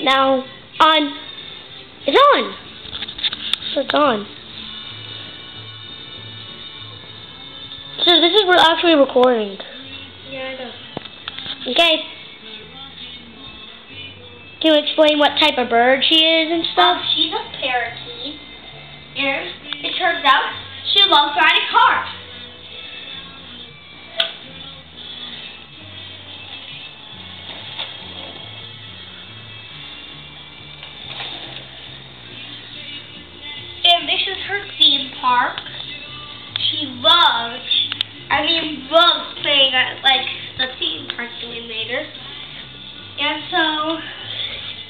Now, on. It's on. It's on. So this is we're actually recording. Yeah, I know. Okay. Can you explain what type of bird she is and stuff? She's a parakeet, and it turns out she loves riding cars. And this is her theme park. She loves playing at, like, the theme park that we made her. And so,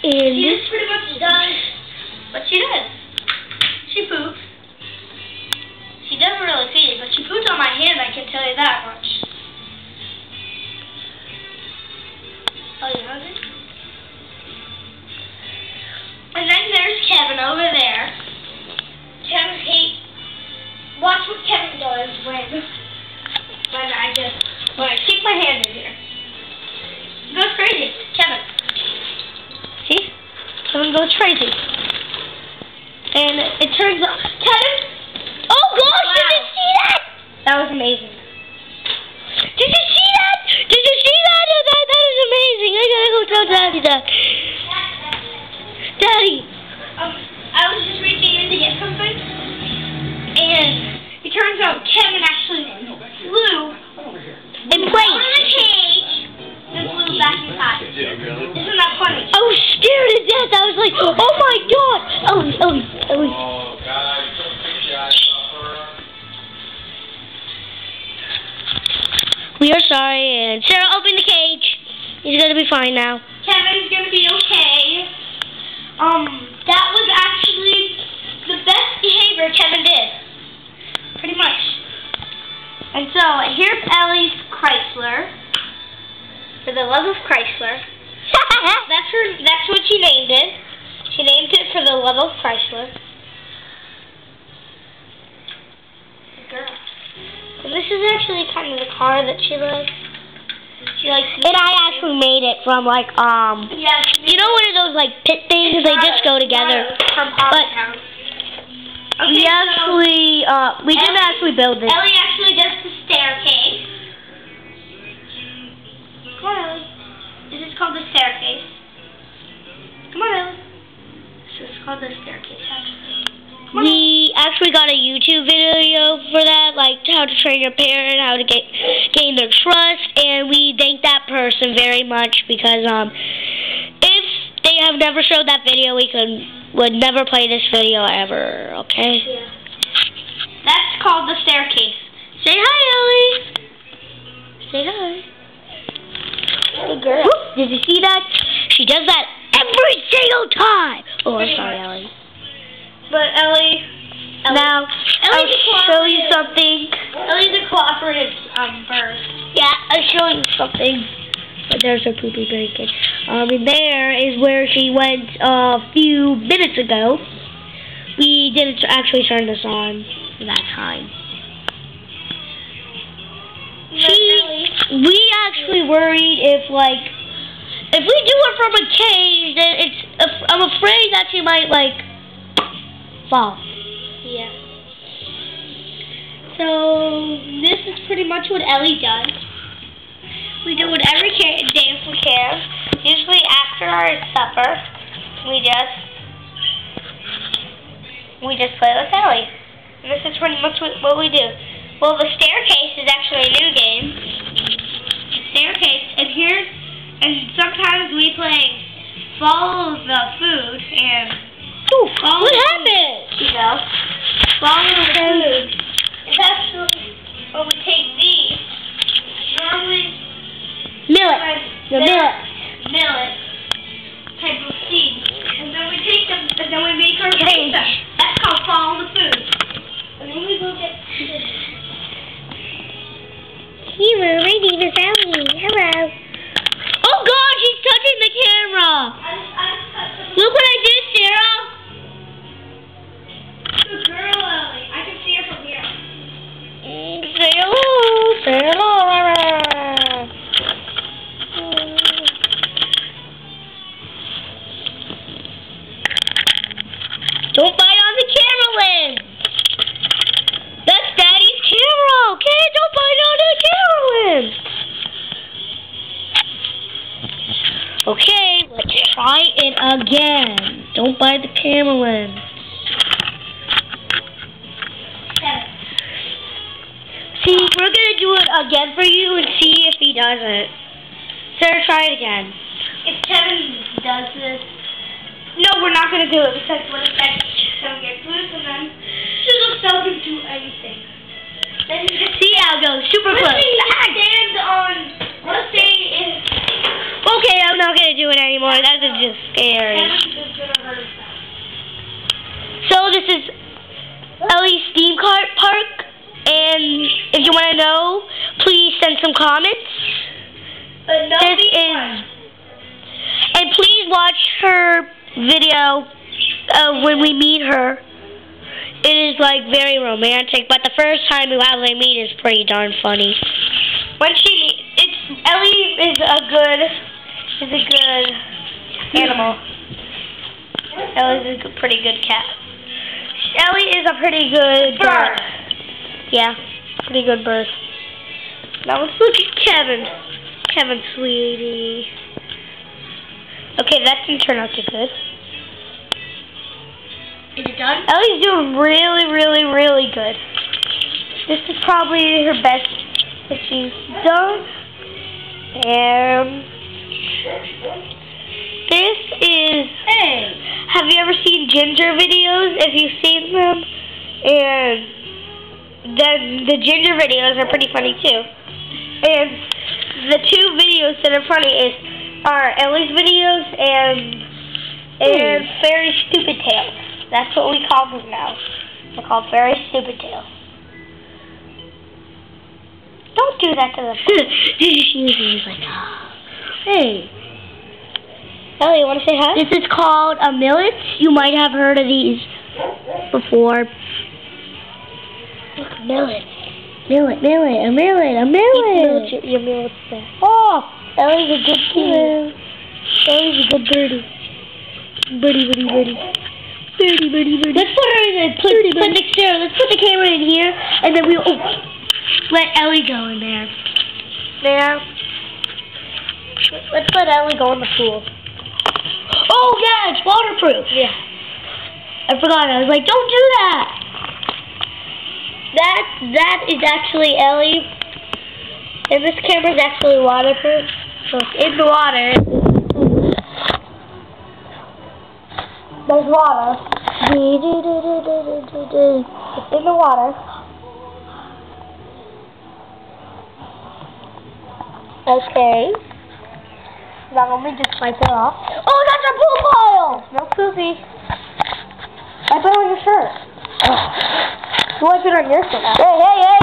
she just pretty much does what she does. She poops. She doesn't really feed, but she poops on my hand, I can tell you that much. Oh, you hungry? And then there's Kevin over there. Watch what Kevin does when I stick my hand in here. He goes crazy. Kevin. See? Kevin goes crazy. And it turns out... Kevin! Oh gosh, Wow. did you see that? That was amazing. Did you see that? Did you see that? That is amazing. I gotta go tell Daddy that. Daddy! I was just reaching in to get something, and it turns out Kevin actually flew And out of the cage and flew back inside. Isn't that funny? I was scared to death. I was like, oh my god! Ellie. Oh, God, We are sorry, and Sarah, open the cage. He's gonna be fine now. Kevin's gonna be okay. That was actually the best behavior Kevin did. Pretty much. And so, here's Ellie's Chrysler. For the love of Chrysler. That's what she named it. She named it for the love of Chrysler. Girl. And this is actually kind of the car that she likes. She likes. And I actually made it from like Yes. you know one of those like pit things? They just go together. From But Town. we actually we didn't actually build this. Ellie actually does the staircase. Come on, Ellie. This is called the staircase. Come on, Ellie. This is called the staircase, actually. We actually got a YouTube video for that, like how to train your parent, how to gain their trust, and we thank that person very much because if they have never showed that video, would never play this video ever. Okay? Yeah. That's called the staircase. Say hi, Ellie. Say hi. Good girl. Whoop, did you see that? She does that every single time. Oh, I'm sorry, Ellie. But Ellie Now, I'll show you something. Ellie's a cooperative bird. Yeah, I'll show you something. But there's her poopy blanket. And there is where she went a few minutes ago. We didn't actually turn this on that time. We actually worried if we do it from a cage, then I'm afraid that she might fall. Yeah. So, this is pretty much what Ellie does. We do it every day if we can. Usually after our supper, we just play with Ellie. And this is pretty much what we do. Well, the staircase is actually a new game. Staircase, and sometimes we play follow the food and What happened? you know, follow the food. It's actually when we take these, normally millet type of seeds, and then we take them, and then we make our cage. That's called follow the food. And then we go get Hello, my name is Ellie. Hello. Oh gosh, he's touching the camera. Look what I did, Sarah. Good girl, Ellie. I can see her from here. Say hello. Say hello. Don't bite on the camera lens. That's Daddy's camera, okay? Don't bite on the camera lens. Okay, let's try it again. Don't bite the camera lens. See, we're gonna do it again for you and see if he does it. Sarah, try it again. If Kevin does this, no, we're not gonna do it because what if that doesn't get loose and then she just doesn't do anything. Then you just see how it goes. Super close. let's say he stands on. Let's say if. Okay, I'm not gonna do it anymore. That is just scary. Kevin is gonna hurt himself. So this is Ellie's theme park. And if you want to know, please send some comments. But no This is, and please watch her video when we meet her. It is like very romantic, but the first time we actually meet is pretty darn funny. when Ellie is a good animal. Ellie's a pretty good cat. Ellie is a pretty good bird. Yeah, pretty good bird. Now let's look at Kevin. Kevin, sweetie. Okay, that didn't turn out too good. Is it done? Ellie's doing really, really, really good. This is probably her best that she's done. And this is... Hey! Have you ever seen Ginger videos? If you've seen them, and then the Ginger videos are pretty funny too. And the two videos that are funny are Ellie's videos and Fairy Stupid Tales. That's what we call them now. They're called Fairy Stupid Tales. Don't do that to the phone. She's like, hey. Ellie, you want to say hi? This is called a millet. You might have heard of these before. Look, millet. Millet. Your millet's there. Oh, Ellie's a good kid. Ellie's a good birdie. Birdie. Let's put her in let's put the camera in here, and then we'll let Ellie go in there. There. Let's let Ellie go in the pool. Oh yeah, it's waterproof. Yeah. I forgot. I was like, don't do that. That is actually Ellie, and this camera is actually waterproof. So it's in the water. There's water. It's in the water. Okay. Now let me just wipe it off. Oh, that's a poop pile! No poopy. Wipe it on your shirt. You wipe it on your shirt now. Hey!